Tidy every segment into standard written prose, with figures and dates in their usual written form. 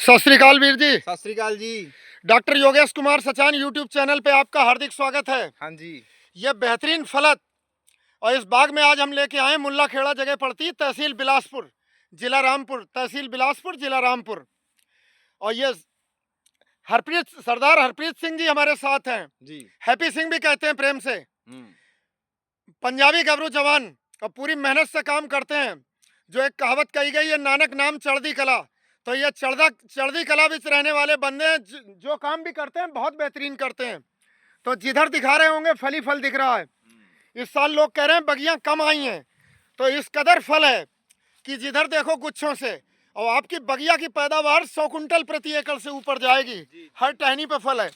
सत श्री अकाल वीर जी। सत श्री अकाल जी। Doctor Yogesh Kumar Sachan YouTube channel पे आपका हार्दिक स्वागत है। हाँ जी। ये बेहतरीन फलत और इस बाग में आज हम लेके आए मुल्ला खेड़ा, जगह पड़ती है तहसील बिलासपुर, जिला रामपुर, तहसील बिलासपुर, जिला रामपुर। और ये सरदार हरप्रीत सिंह जी हमारे साथ हैं जी। हैप्पी सिंह भी कहते हैं प्रेम से। पंजाबी गबरू जवान और पूरी मेहनत से काम करते हैं। जो एक कहावत कही गई है, नानक नाम चढ़दी कला, तो ये चढ़दी कला में रहने वाले बंदे हैं। जो काम भी करते हैं बहुत बेहतरीन करते हैं। तो जिधर दिखा रहे होंगे फल ही फल दिख रहा है। इस साल लोग कह रहे हैं बगियां कम आई हैं, तो इस कदर फल है कि जिधर देखो गुच्छों से। और आपकी बगिया की पैदावार 100 कुंटल प्रति एकड़ से ऊपर जाएगी। हर टहनी पे फल है।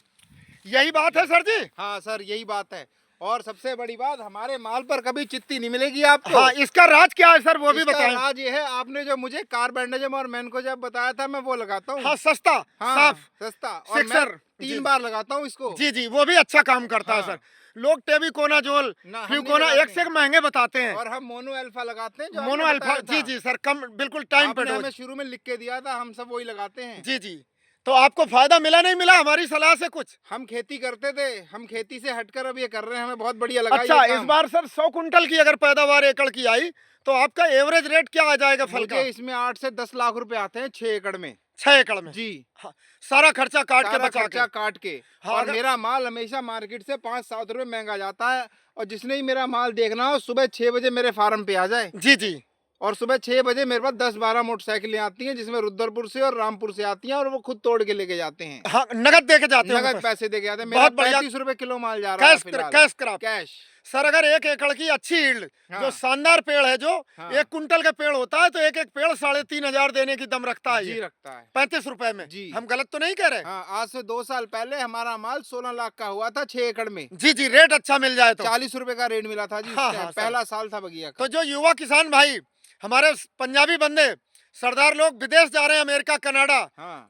यही बात है सर जी? हाँ सर, यही बात है। और सबसे बड़ी बात, हमारे माल पर कभी चित्ती नहीं मिलेगी आपको। हाँ, इसका राज क्या है सर, वो भी बताएं। राज ये है, आपने जो मुझे कार्बेंडाजिम और मैनकोजेब बताया था, मैं वो लगाता हूँ। हाँ, सस्ता, हाँ, साफ, सस्ता। और मैं 3 बार लगाता हूँ इसको। जी जी, वो भी अच्छा काम करता है सर। लोग टेबिकोनाजोल, फ्लूकोना एक से एक महंगे बताते हैं। और हम मोनो अल्फा लगाते हैं। मोनो अल्फा, जी जी सर, कम बिल्कुल टाइम पे। हमें शुरू में लिख के दिया था, हम सब वही लगाते हैं। जी जी। तो आपको फायदा मिला नहीं मिला हमारी सलाह से कुछ? हम खेती करते थे, हम खेती से हटकर अब ये कर रहे हैं, हमें बहुत बढ़िया लगा। अच्छा, इस बार सर 100 कुंटल की अगर पैदावार एकड़ की आई तो आपका एवरेज रेट क्या आ जाएगा फल का? इसमें 8 से 10 लाख रुपए आते हैं 6 एकड़ में। 6 एकड़ में? जी हाँ, सारा खर्चा काट के बचा खर्चा काट के। हाँ, और मेरा माल हमेशा मार्केट से 5-7 रुपए महंगा जाता है। और जिसने ही मेरा माल देखना हो, सुबह 6 बजे मेरे फार्म पे आ जाए। जी जी। और सुबह 6 बजे मेरे पास 10-12 मोटरसाइकिलें आती हैं, जिसमें रुद्रपुर से और रामपुर से आती हैं, और वो खुद तोड़ के लेके जाते हैं। हाँ, नगद दे के जाते हैं, नगद पैसे दे के जाते हैं। बहुत बढ़िया। 35 रुपए किलो माल जा रहा है कैश क्रॉप। कैश। सर अगर 1 एकड़ की अच्छी यील्ड, जो शानदार पेड़ है, जो 1 कुंटल का पेड़ होता है, तो एक पेड़ 3,500 देने की दम रखता है। जी रखता है। 35 रुपए में। जी, हम गलत तो नहीं कह रहे? हाँ, आज से 2 साल पहले हमारा माल 16 लाख का हुआ था 6 एकड़ में। जी जी, रेट अच्छा मिल जाए तो 40 रुपए का रेट मिला था जी। पहला साल था बगिया का। तो जो युवा किसान भाई, हमारे पंजाबी बंदे, सरदार लोग विदेश जा रहे हैं, अमेरिका, कनाडा,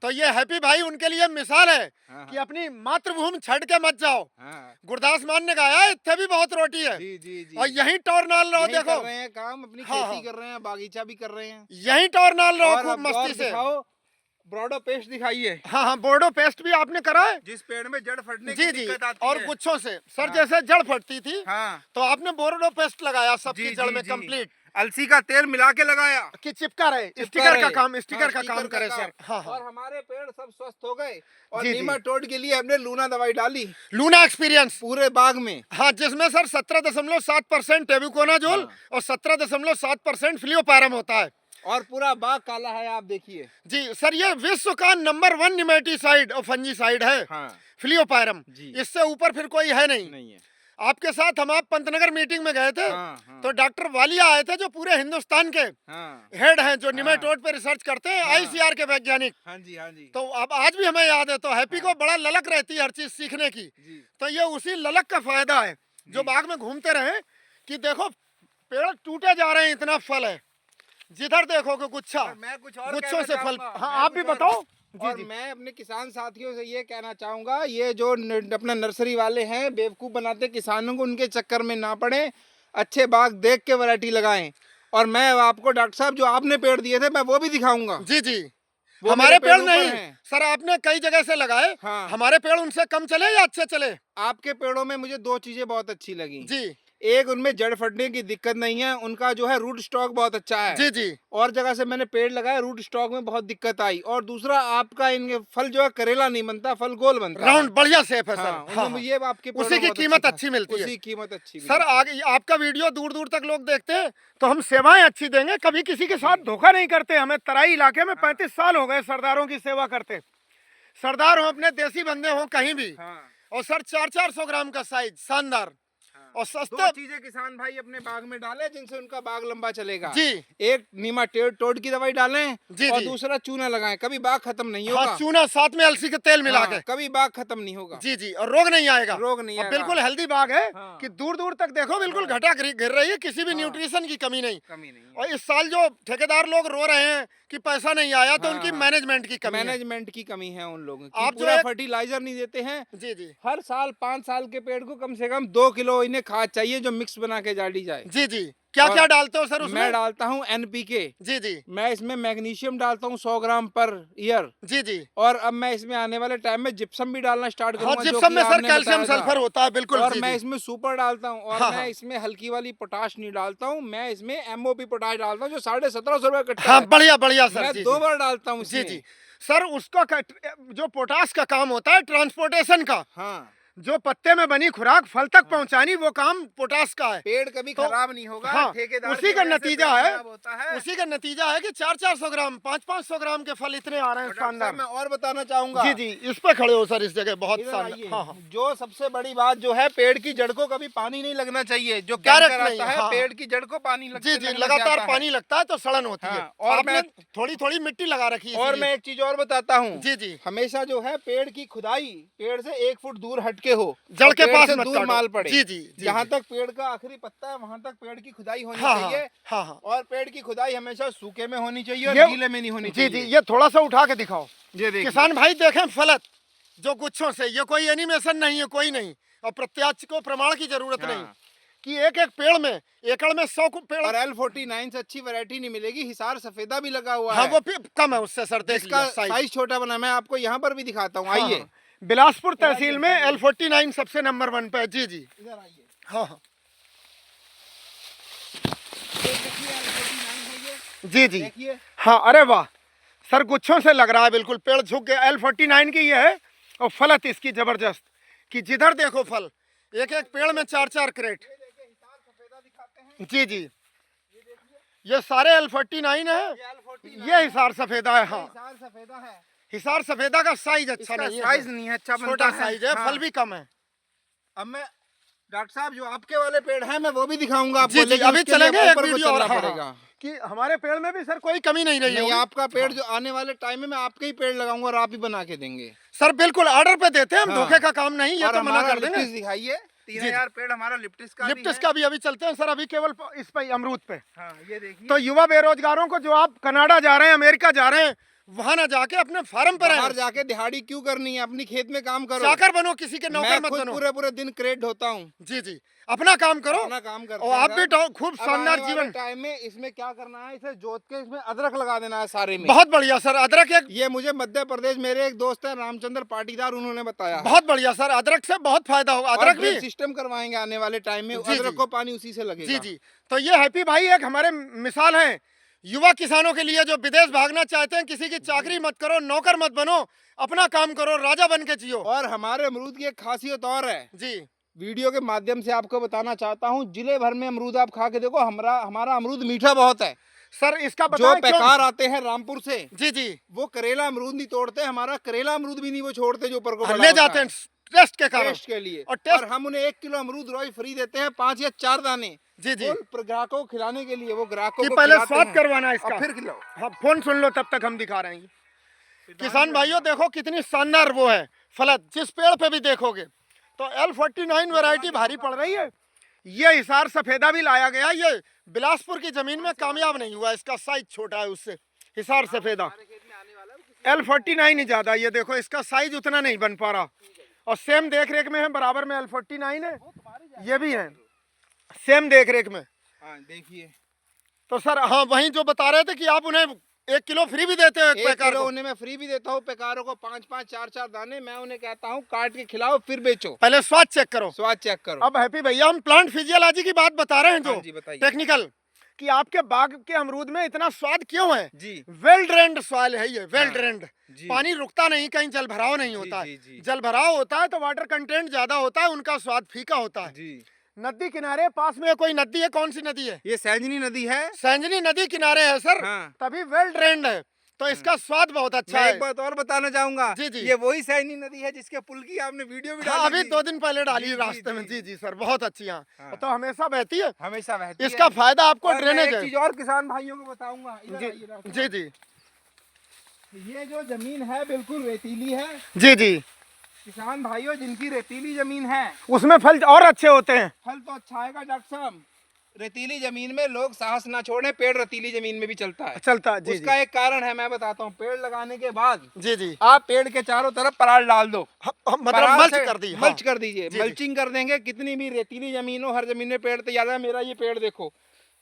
तो ये हैप्पी भाई उनके लिए मिसाल है कि अपनी मातृभूमि छड़ के मत जाओ। गुरदास मान ने गाया, इत्थे भी बहुत रोटी है। जी जी जी। और यहीं टौर नाल रहो। देखो कर रहे हैं काम, अपनी खेती कर रहे हैं, बागीचा भी कर रहे हैं। यहीं टौर नाल रहो खूब मस्ती से। बोर्डो पेस्ट दिखाइए। हाँ हाँ, बोर्डो पेस्ट भी आपने करा है? जिस पेड़ में जड़ फटने की दिक्कत आती और गुच्छों से सर, जैसे जड़ फटती थी, तो आपने बोर्डो पेस्ट लगाया सबकी जड़ में कंप्लीट। अलसी का तेल मिला के लगाया कि चिपका रहे, स्टिकर का काम करे सर। हाँ। और हमारे पेड़ सब स्वस्थ हो गए। और नीमाटोड के लिए हमने लूना दवाई डाली, लूना एक्सपीरियंस, पूरे बाग में। हाँ, जिसमें सर 17.7% टेबिकोनाजोल और 17.7% फ्लियोपारम होता है। और पूरा बाग काला है, आप देखिए। जी सर, ये विश्व का नंबर 1 निमेटीसाइड और फंजीसाइड है। फ्लियोपारम, इससे ऊपर फिर कोई है नहीं है। आपके साथ हम आप पंतनगर मीटिंग में गए थे। तो डॉक्टर वालिया आए थे, जो पूरे हिंदुस्तान के हेड हैं, जो निमेटोड पे रिसर्च करते हैं, आईसीआर के वैज्ञानिक। हाँ जी। तो अब आज भी हमें याद है। तो हैप्पी को बड़ा ललक रहती है हर चीज सीखने की। तो ये उसी ललक का फायदा है जो बाग में घूमते रहे कि देखो पेड़ टूटे जा रहे हैं, इतना फल है, जिधर देखो कि गुच्छों से फल। हाँ, आप भी बताओ। और मैं अपने किसान साथियों से ये कहना चाहूंगा, ये जो अपना नर्सरी वाले हैं, बेवकूफ बनाते किसानों को, उनके चक्कर में ना पड़े। अच्छे बाग देख के वैरायटी लगाएं। और मैं आपको डॉक्टर साहब, जो आपने पेड़ दिए थे, मैं वो भी दिखाऊंगा। जी जी। हमारे पेड़ नहीं सर, आपने कई जगह से लगाए। हमारे पेड़ उनसे कम चले या अच्छे चले? आपके पेड़ों में मुझे 2 चीजें बहुत अच्छी लगी जी। एक, उनमें जड़ फटने की दिक्कत नहीं है, उनका जो है रूट स्टॉक बहुत अच्छा है। जी जी। और जगह से मैंने पेड़ लगाया, रूट स्टॉक में बहुत दिक्कत आई। और दूसरा, आपका इनके फल जो है करेला नहीं बनता, फल गोल बनता है, राउंड, बढ़िया शेप है सर। हाँ, ये आपके उसी की कीमत अच्छी मिलती है। उसी कीमत अच्छी सर। आगे आपका वीडियो दूर दूर तक लोग देखते हैं, तो हम सेवाएं अच्छी देंगे, कभी किसी के साथ धोखा नहीं करते। हमें तराई इलाके में 35 साल हो गए सरदारों की सेवा करते। सरदार हो, अपने देसी बंदे हो, कहीं भी। और सर 400-400 ग्राम का साइज, शानदार और सस्ते। 2 चीजें किसान भाई अपने बाग में डालें, जिनसे उनका बाग लंबा चलेगा। जी। एक, नीमाटोड की दवाई डालें। जी, और दूसरा, चूना लगाएं। कभी बाग खत्म नहीं होगा। चूना साथ में अलसी के तेल मिला के, कभी बाग खत्म नहीं होगा। जी जी। और रोग नहीं आएगा। बिल्कुल हेल्दी बाग है कि दूर दूर तक देखो बिल्कुल घटा गिर रही है, किसी भी न्यूट्रिशन की कमी नहीं। और इस साल जो ठेकेदार लोग रो रहे हैं कि पैसा नहीं आया, तो उनकी मैनेजमेंट की कमी है उन लोगों की। आप जो फर्टिलाइजर नहीं देते हैं। जी जी। हर साल 5 साल के पेड़ को कम से कम 2 किलो इन्हें खाद चाहिए, जो मिक्स बना के डाली जाए। जी जी। क्या और क्या डालते हो सर उसमें? मैं डालता हूँ एनपीके। जी जी मैं इसमें मैग्नीशियम डालता हूँ 100 ग्राम पर ईयर। जी जी। और अब मैं इसमें आने वाले टाइम में जिप्सम भी डालना स्टार्ट हाँ, करूंगा, जो जिप्सम कि में सर आपने कैल्शियम बताया था। सल्फर होता है, बिल्कुल। और जी मैं जी। इसमें सुपर डालता हूँ, और हाँ, मैं हाँ। इसमें हल्की वाली पोटाश नहीं डालता हूँ, मैं इसमें एमओपी पोटाश डालता हूँ जो 1750 रुपए कट्टा हाँ, है। बढ़िया बढ़िया सर। मैं जी 2 जी बार डालता हूँ जी इसमें। जी। सर उसका जो पोटास का काम होता है ट्रांसपोर्टेशन का, हाँ जो पत्ते में बनी खुराक फल तक हाँ। पहुंचानी, वो काम पोटास का है। पेड़ कभी तो खराब नहीं होगा। हाँ, ठेकेदार उसी की का वजह से नतीजा पेड़ है, खराब होता है। उसी का नतीजा है कि 400 ग्राम 500 ग्राम के फल इतने आ रहे हैं और डॉक्टर साहब, शानदार। मैं और बताना चाहूंगा। जी जी, इस पे खड़े हो सर, इस जगह बहुत इधर शानदार। आइए। हाँ हाँ, जो सबसे बड़ी बात जो है, पेड़ की जड़ को कभी पानी नहीं लगना चाहिए। जो डायरेक्ट कैंकर नहीं आता है। है, हाँ पेड़ की जड़ को पानी जी जी, लगने से लगातार आता है। पानी लगता है तो सड़न होती है। हाँ, और आपने मैं थोड़ी थोड़ी मिट्टी लगा रखी है और इसीलिए। मैं एक चीज और बताता हूँ। जी जी, हमेशा जो है पेड़ की खुदाई पेड़ से 1 फुट दूर हटके हो, जड़ और के पेड़ पास से मत दूर काटो। माल पड़े। जी जी जी जहाँ जी। तक पेड़ का आखिरी पत्ता है, वहां तक पेड़ की खुदाई होनी हाँ चाहिए। हाँ हाँ। और पेड़ की खुदाई हमेशा सूखे में होनी चाहिए और ये गीले में नहीं होनी जी जी, चाहिए। ये थोड़ा सा उठा के दिखाओ ये देखिए। किसान भाई, देखें फलत जो गुच्छों से, ये कोई एनिमेशन नहीं है, कोई नहीं, और प्रत्यक्ष को प्रमाण की जरूरत नहीं हाँ। कि एक एक पेड़ में एकड़ में 100 पेड़। और L49 से अच्छी वैरायटी नहीं मिलेगी। हिसार सफेदा भी लगा हुआ हाँ, है, वो कम है उससे सर, देख जिसका लिया साइज। साइज छोटा बना। मैं आपको यहाँ पर भी दिखाता हूँ, हाँ, आइए। हाँ। बिलासपुर तहसील में L49 सबसे नंबर 1 पे है। जी जी, इधर आइए। हाँ हाँ, ये देखिए, L49 है ये। जी जी, देखिए। हाँ। अरे वाह सर, गुच्छों से लग रहा है, बिल्कुल पेड़ झुक गए। L49 की ये है, और फलत इसकी जबरदस्त, कि जिधर देखो फल, एक एक पेड़ में 4 क्रेट। ये देखिए, हिसार सफेदा दिखाते हैं। जी जी, ये देखिए, ये सारे L49 है, ये L49 ये हिसार सफेदा है। हाँ, हिसार सफेदा है। हिसार सफेदा का साइज अच्छा इसका नहीं है, साइज नहीं है अच्छा, छोटा बनता है। साइज है। हाँ। फल भी कम है। अब मैं डॉक्टर साहब, जो आपके वाले पेड़ हैं, मैं वो भी दिखाऊंगा आपको। जी जी, लेकिन अभी उसके लिए चलेंगे एक ऊपर को वीडियो और। चलना हाँ, पड़ेगा। हाँ, कि हमारे पेड़ में भी सर कोई कमी नहीं रही नहीं, होगी। आपका पेड़ जो आने वाले टाइम में मैं आपके ही पेड़ लगाऊंगा और आप ही बना के देंगे। सर बिल्कुल ऑर्डर पे देते हैं हम, हाँ। धोखे का काम नहीं, ये और तो मना हमारा कर देंगे। लिप्टिस दिखाइए। 3000 पेड़ हमारा लिप्टिस का भी लिप्टिस है। का भी अभी चलते हैं सर, अभी केवल इस पे अमरूद पे। हाँ, ये देखिए। तो युवा बेरोजगारों को, जो आप कनाडा जा रहे हैं, अमेरिका जा रहे हैं, वहां ना जाके अपने फार्म पर बाहर रहें। जाके दिहाड़ी क्यों करनी है, अपनी खेत में काम करो। चाकर बनो, किसी के नौकर मैं मत खुद बनो। पूरे पूरे दिन क्रेट होता हूँ। जी जी, अपना काम करो, अपना काम करते और आप हैं भी सर। खूब अब शानदार आने वाले जीवन। टाइम में इसमें क्या करना है, इसे जोत के इसमें अदरक लगा देना है सारे में। बहुत बढ़िया सर, अदरक एक ये मुझे मध्य प्रदेश, मेरे एक दोस्त है रामचंद्र पाटीदार, उन्होंने बताया है। बहुत बढ़िया सर, अदरक से बहुत फायदा होगा। और अदरक भी। ड्रिप सिस्टम करवाएंगे आने वाले टाइम में, जी, अदरक जी। को पानी उसी से लगेगा। जी जी, तो ये हैप्पी भाई एक हमारे मिसाल हैं युवा किसानों के लिए, जो विदेश भागना चाहते हैं। किसी की चाकरी मत करो, नौकर मत बनो, अपना काम करो, राजा बन के जियो। और हमारे अमरूद की एक खासियत और है, जी वीडियो के माध्यम से आपको बताना चाहता हूँ। जिले भर में अमरूद आप खा के देखो, हमारा अमरूद मीठा बहुत है। सर, इसका जो बताएं क्यों? पैकार आते हैं रामपुर से, जी जी, वो करेला अमरूद नहीं तोड़ते, हमारा करेला अमरूद भी नहीं वो छोड़ते, जो ऊपर को बड़ा ले होता जाते है। हैं टेस्ट के कारण। टेस्ट के लिए। और टेस्ट- और हम उन्हें 1 किलो अमरूद रोज फ्री देते हैं, 5 या 4 दाने। जी जी, उन ग्राहकों को खिलाने के लिए, वो ग्राहकों कि को पहले खिलाते स्वाद हैं। करवाना है और इसका। फिर खिलाओ। हाँ, फोन सुन लो, तब तक हम दिखा रहे हैं। किसान भाइयों देखो कितनी शानदार वो है फलत, जिस पेड़ पे भी देखोगे। तो L49 वैरायटी भारी पड़ रही है। ये हिसार सफेदा भी लाया गया, ये बिलासपुर की जमीन में कामयाब नहीं हुआ, इसका साइज छोटा है उससे। हिसार सफेदा L49 ही ज्यादा, ये देखो इसका साइज उतना नहीं बन पा रहा। और सेम देख रेख में है, बराबर में L49 है, ये भी है सेम देख रेख में। हाँ, देखिए। तो सर, हाँ, वहीं जो बता रहे थे कि आप उन्हें 1 किलो फ्री भी देते हो, 1 पैकार किलो को। उन्हें मैं फ्री भी देता हूँ, पैकारों को 5-5, 4-4 दाने। मैं उन्हें कहता हूँ काट के खिलाओ, फिर बेचो, पहले स्वाद चेक करो। स्वाद चेक करो। अब हैप्पी भैया, हम प्लांट फिजियोलॉजी की बात बता रहे हैं, जो हाँ जी, बताइए। टेक्निकल, कि आपके बाग के अमरूद में इतना स्वाद क्यों है। जी वेल ड्रेन्ड सॉइल है ये, वेल हाँ, ड्रेन्ड। जी। पानी रुकता नहीं, कहीं जल भराव नहीं होता जी, है। जी। जल भराव होता है तो वाटर कंटेंट ज्यादा होता है, उनका स्वाद फीका होता है। जी। नदी किनारे पास में कोई नदी है, कौन सी नदी है? ये सैजनी नदी है। संजनी नदी किनारे है सर। हाँ। तभी वेल ड्रेन्ड है, तो इसका स्वाद बहुत अच्छा मैं है। एक बात और बताना चाहूंगा। जी, जी। ये वही सैजनी नदी है जिसके पुल की आपने वीडियो भी हाँ, डाली अभी थी। 2 दिन पहले डाली जी, रास्ते जी, में। जी। जी जी सर, बहुत अच्छी। यहाँ हाँ। तो हमेशा बहती है, हमेशा बहती इसका है। फायदा आपको और मैं ड्रेनेज एक है। चीज और किसान भाइयों को बताऊंगा। इधर आइए डॉक्टर जी जी साहब। ये जो जमीन है बिल्कुल रेतीली है। जी जी, किसान भाइयों, जिनकी रेतीली जमीन है, उसमें फल और अच्छे होते हैं। फल तो अच्छा आएगा। डॉक्टर साहब, रेतीली जमीन में लोग साहस ना छोड़े, पेड़ रेतीली जमीन में भी चलता है। चलता है। जी उसका एक कारण है, मैं बताता हूँ। पेड़ लगाने के बाद जी जी, आप पेड़ के चारों तरफ पराल डाल दो। मतलब पराल मल्च से कर दी। हाँ। मल्च कर दीजिए। जी, जी। मल्चिंग कर देंगे, कितनी भी रेतीली जमीन हो, हर जमीन में पेड़ तैयार है। मेरा ये पेड़ देखो,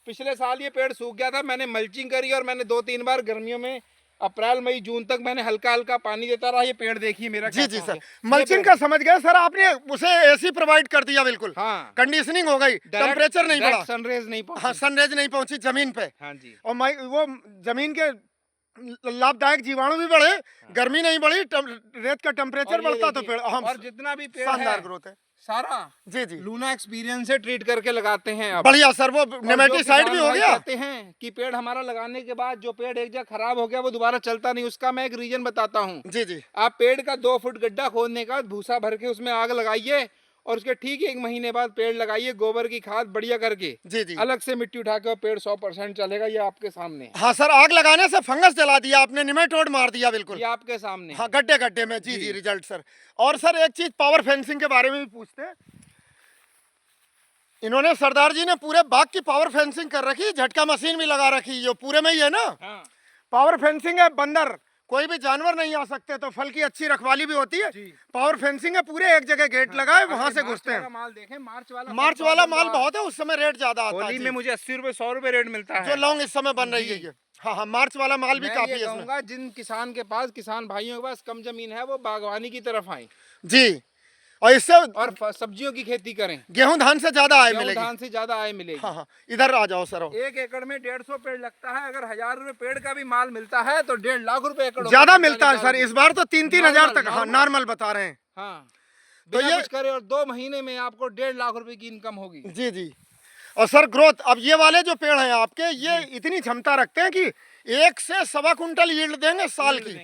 पिछले साल ये पेड़ सूख गया था, मैंने मल्चिंग करी और मैंने 2-3 बार गर्मियों में अप्रैल मई जून तक मैंने हल्का हल्का पानी देता रहा। ये पेड़ देखिए मेरा जी जी कैसा सर, है। मल्चिंग का समझ गए सर, आपने उसे एसी प्रोवाइड कर दिया, बिल्कुल हाँ, कंडीशनिंग हो गई, टेम्परेचर नहीं बढ़ा, सनरेज नहीं हाँ पहुंची। सनरेज नहीं पहुंची जमीन पे, हाँ जी, और वो जमीन के लाभदायक जीवाणु भी बढ़े, गर्मी नहीं बढ़ी, रेत का टेम्परेचर और ये बढ़ता तो देखिए, पेड़ और जितना भी पेड़ शानदार है ग्रोथ है। सारा जी जी लूना एक्सपीरियंस से ट्रीट करके लगाते हैं अब। बढ़िया सर, वो और जो नेमेटिसाइड भी किसान हो भाई गया। कहते हैं कि पेड़ हमारा लगाने के बाद जो पेड़ एक जगह खराब हो गया वो दोबारा चलता नहीं, उसका मैं एक रीजन बताता हूँ। जी जी आप पेड़ का 2 फुट गड्ढा खोदने का भूसा भर के उसमें आग लगाइए और उसके ठीक 1 महीने बाद पेड़ लगाइए, गोबर की खाद बढ़िया करके, जी जी अलग से मिट्टी उठा के, और पेड़ 100% चलेगा। ये आपके सामने है, हाँ सर, आग लगाने से फंगस जला दिया आपने, निमेटोड मार दिया बिल्कुल, ये आपके सामने हाँ है। गड्ढे गड्ढे में। जी जी रिजल्ट सर। और सर एक चीज पावर फेंसिंग के बारे में भी पूछते हैं। इन्होंने सरदार जी ने पूरे बाग की पावर फेंसिंग कर रखी, झटका मशीन भी लगा रखी, जो पूरे में ही है ना। हाँ। पावर फेंसिंग है, बंदर कोई भी जानवर नहीं आ सकते, तो फल की अच्छी रखवाली भी होती है। पावर फेंसिंग है, पूरे एक जगह गेट लगाए, वहां से घुसते हैं। माल देखें, मार्च वाला माल बहुत है, उस समय रेट ज्यादा आता है। होली में मुझे 80 रुपए 100 रुपए रेट मिलता है जो लौंग इस समय बन रही है ये। हाँ हाँ, मार्च वाला माल भी मैं काफी ये है इसमें। कहूंगा जिन किसान के पास, किसान भाइयों के पास कम जमीन है, वो बागवानी की तरफ आए जी, और इससे और सब्जियों की खेती करें। गेहूं धान से ज्यादा आय गेहूं मिलेगी। धान से ज्यादा आय मिलेगी। हाँ हाँ, इधर आ जाओ सर। 1 एकड़ में 150 पेड़ लगता है, अगर 1000 रुपए पेड़ का भी माल मिलता है तो 1.5 लाख रुपए एकड़ ज्यादा मिलता है सर, इस बार तो 3-3 हजार तक। हाँ, नॉर्मल बता रहे हैं। हाँ, तो ये कुछ करे और 2 महीने में आपको 1.5 लाख रुपए की इनकम होगी। जी जी। और सर ग्रोथ, अब ये वाले जो पेड़ हैं आपके, ये इतनी क्षमता रखते हैं कि 1 से 1.25 कुंटल यील्ड देंगे साल की।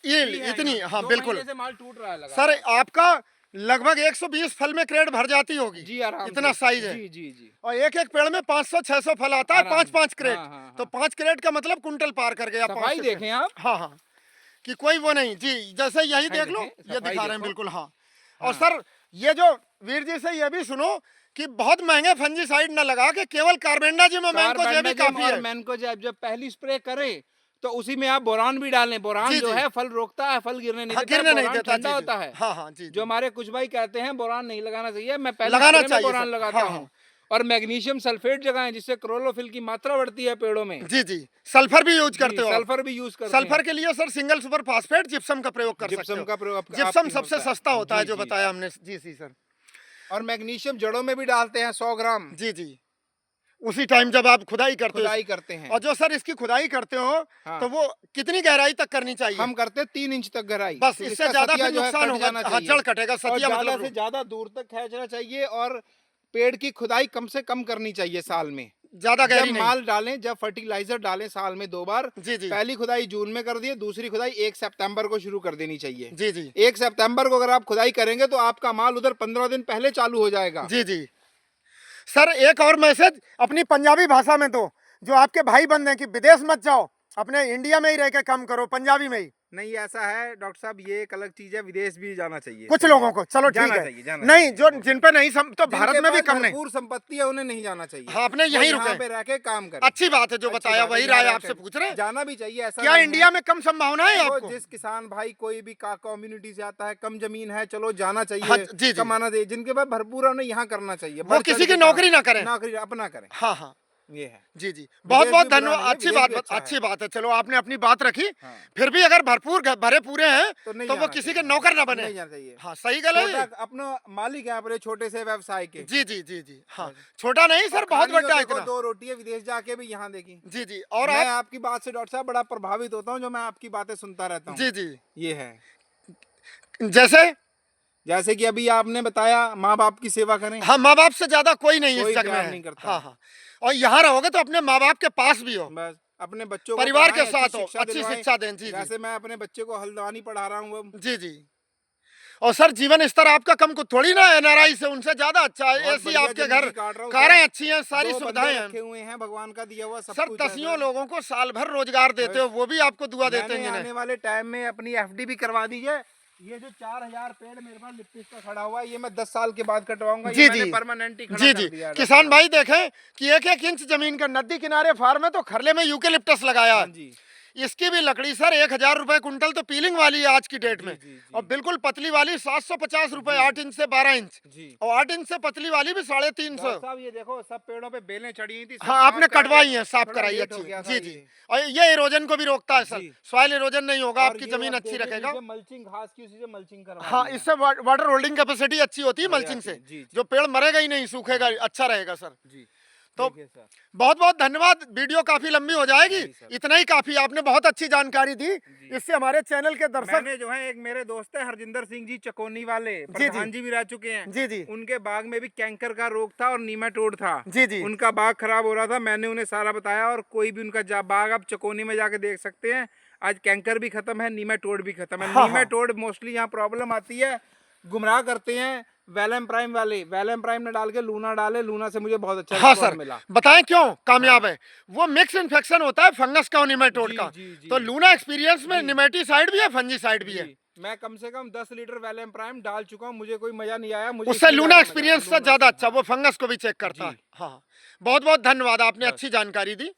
यील्ड इतनी, हाँ बिल्कुल से माल टूट रहा है सर। आपका लगभग 120 फल में क्रेट भर जाती होगी जी, आराम इतना से। साइज है। जी जी जी। और एक एक पेड़ में 500-600 फल आता है, 5-5 क्रेट। हाँ, हाँ, तो 5 क्रेट का मतलब कुंटल पार कर गया। सफाई देखें आप। हाँ हाँ, कि कोई वो नहीं जी, जैसे यही देख लो, ये दिखा रहे हैं बिल्कुल। हाँ, और सर ये जो वीर जी से ये भी सुनो कि बहुत महंगे फंजीसाइड न लगा के केवल कार्बेंडाजिम और मैनकोजेब भी काफी है। मैनकोजेब जब पहली स्प्रे करें तो उसी में आप बोरान भी डालें। बोरान जो है फल रोकता है, फल गिरने नहीं देता, बोरान ठंडा होता है। हाँ हाँ जी, जो हमारे कुछ भाई कहते हैं बोरान नहीं लगाना चाहिए, मैं पहले लगाना चाहिए बोरान लगाता हूँ। और मैग्नीशियम सल्फेट जगाएं, जिससे क्लोरोफिल की मात्रा बढ़ती है पेड़ों में। जी जी। सल्फर भी यूज करते हो? सल्फर भी यूज करते सल्फर के लिए sir single super phosphate gypsum का प्रयोग कर सकते हो। जिप्सम का प्रयोग, जिप्सम सबसे सस्ता होता है, जो बताया हमने। जी जी सर। और मैग्नीशियम जड़ों में भी डालते हैं 100 ग्राम। जी जी, उसी टाइम जब आप खुदाई करते हैं। और जो सर इसकी खुदाई करते हो, हाँ, तो वो कितनी गहराई तक करनी चाहिए? हम करते 3 इंच तक गहराई। बस, इससे ज्यादा फिर नुकसान होगा, जड़ कटेगा। सतिया ज्यादा से ज्यादा दूर तक खींचना चाहिए और पेड़ की खुदाई कम से कम करनी चाहिए साल में। ज्यादा गहरी नहीं। माल डालें, जब फर्टिलाइजर डालें साल में 2 बार। जी जी। पहली खुदाई जून में कर दिए, दूसरी खुदाई 1 सितंबर को शुरू कर देनी चाहिए। जी जी। 1 सितंबर को अगर आप खुदाई करेंगे तो आपका माल उधर 15 दिन पहले चालू हो जाएगा। जी जी सर। एक और मैसेज अपनी पंजाबी भाषा में दो, जो आपके भाई बंद हैं, कि विदेश मत जाओ, अपने इंडिया में ही रह के काम करो, पंजाबी में ही। नहीं, ऐसा है डॉक्टर साहब, ये एक अलग चीज है, विदेश भी जाना चाहिए कुछ लोगों को। चलो ठीक है, नहीं जो जिन पे नहीं तो भारत में भी कम नहीं, भरपूर संपत्ति है, उन्हें नहीं जाना चाहिए। हाँ, अपने यहीं रुके, रह के काम करें। अच्छी बात है, जो बताया वही राय आपसे पूछ रहे हैं। जाना भी चाहिए। ऐसा क्या इंडिया में कम संभावना है आपको? जिस किसान भाई कोई भी कम्युनिटी से आता है, कम जमीन है, चलो जाना चाहिए, कमाना चाहिए। जिनके पास भरपूर है उन्हें यहाँ करना चाहिए, वो किसी की नौकरी ना करें, नौकरी अपना करें। हाँ हाँ, ये है। जी जी, बहुत बहुत धन्यवाद। अच्छी बात है। चलो आपने अपनी बात रखी। फिर भी अगर भरपूर भरे पूरे हैं तो वो किसी के नौकर ना बने। हाँ, सही गल है। अपना मालिक है अपने छोटे से व्यवसाय के। जी जी जी जी। हाँ, छोटा नहीं सर, बहुत बड़ा। इतना 2 रोटी है, विदेश जाके भी यहाँ देखी। जी जी। और मैं आपकी बात से डॉक्टर साहब बड़ा प्रभावित होता हूँ, जो मैं आपकी बातें सुनता रहता हूँ। जी जी, ये है। जैसे कि अभी आपने बताया, माँ बाप की सेवा करें। हाँ, माँ बाप से ज्यादा कोई नहीं इस जग में नहीं करता। हाँ हाँ, और यहाँ रहोगे तो अपने माँ बाप के पास भी हो, बस अपने बच्चों को परिवार के साथ हो, अच्छी शिक्षा दें। जी, जैसे मैं अपने बच्चे को हल्द्वानी पढ़ा रहा हूँ। जी जी। और सर जीवन स्तर आपका कम को थोड़ी ना एनआरआई से, उनसे ज्यादा अच्छा है। ऐसी आपके घर कारें अच्छी हैं, सारी सुविधाएं हैं, भगवान का दिया हुआ सब सर। दसियों लोगों को साल भर रोजगार देते हो, वो भी आपको दुआ देते हैं। आने वाले टाइम में अपनी FD भी करवा दीजिए। ये जो 4000 पेड़ मेरे पास लिप्टिस का खड़ा हुआ है, ये मैं 10 साल के बाद कटवाऊंगा। जी जी, परमानेंट ही जी जी। किसान भाई देखें कि 1-1 इंच जमीन का नदी किनारे फार्म है, तो खरले में यूकेलिप्टस लगाया है। इसकी भी लकड़ी सर 1000 रुपए कुंटल तो पीलिंग वाली है आज की डेट में। जी, और बिल्कुल पतली वाली 750 रुपए 8 इंच से 12 इंच, जी। और 8 इंच से पतली वाली भी 350। डॉक्टर साहब ये देखो सब पेड़ों पे बेलें चढ़ी हुई थी, सब हाँ, साफ आपने कराई, कटवाई है, साफ थोड़ा कराई लेट हो अच्छी। गया था जी जी, ये। और ये इरोजन को भी रोकता है सर, जी। सॉइल इरोजन नहीं होगा, और आपकी ये जमीन अब अच्छी देखिए रखेगा। नीचे मल्चिंग घास की उसी से मल्चिंग करवा हाँ, दी है। इससे वाटर होल्डिंग कैपेसिटी अच्छी होती है बढ़िया मल्चिंग से, थी, जी, जी। जो पेड़ मरेगा ही नहीं, सूखेगा, अच्छा रहेगा सर। जी तो देखिए सर, बहुत बहुत धन्यवाद, वीडियो काफी लंबी हो जाएगी, जी सर। इतना ही काफी, आपने बहुत अच्छी जानकारी दी, जी। इससे हमारे चैनल के दर्शक। मैंने जो है एक मेरे दोस्त है हरजिंदर सिंह जी चकोनी वाले, प्रधान जी भी रह चुके हैं। जी जी उनके बाग में भी कैंकर का रोग था और नीमाटोड था। जी जी उनका बाग खराब हो रहा था, मैंने उन्हें सारा बताया, और कोई भी उनका बाग आप चकोनी में जाके देख सकते हैं। आज कैंकर भी खत्म है, नीमाटोड भी खत्म है। हाँ, नीमाटोड मोस्टली यहाँ प्रॉब्लम आती है, गुमराह करते हैं वैलम प्राइम वाले। वैलम प्राइम ने डाल के लूना डाले, लूना से मुझे बहुत अच्छा हाँ रिस्पॉन्स सर, मिला। बताएं क्यों कामयाब है? वो मिक्स इन्फेक्शन होता है फंगस का और निमेटोड जी, का। जी, जी। तो लूना एक्सपीरियंस में जी। निमेटीसाइड भी है, फंजीसाइड भी है। जी, मैं कम से कम 10 लीटर वैलम प्राइम डाल चुका हूँ, मुझे कोई मजा नहीं आया। मुझे उससे इसलिए लूना ज्यादा मजा आया, एक्सपीरियंस से लूना ज्यादा से, अच्छा, हाँ। वो फंगस को भी चेक करता जी। है। हाँ, बहुत बहुत धन्यवाद, आपने बस। अच्छी जानकारी दी।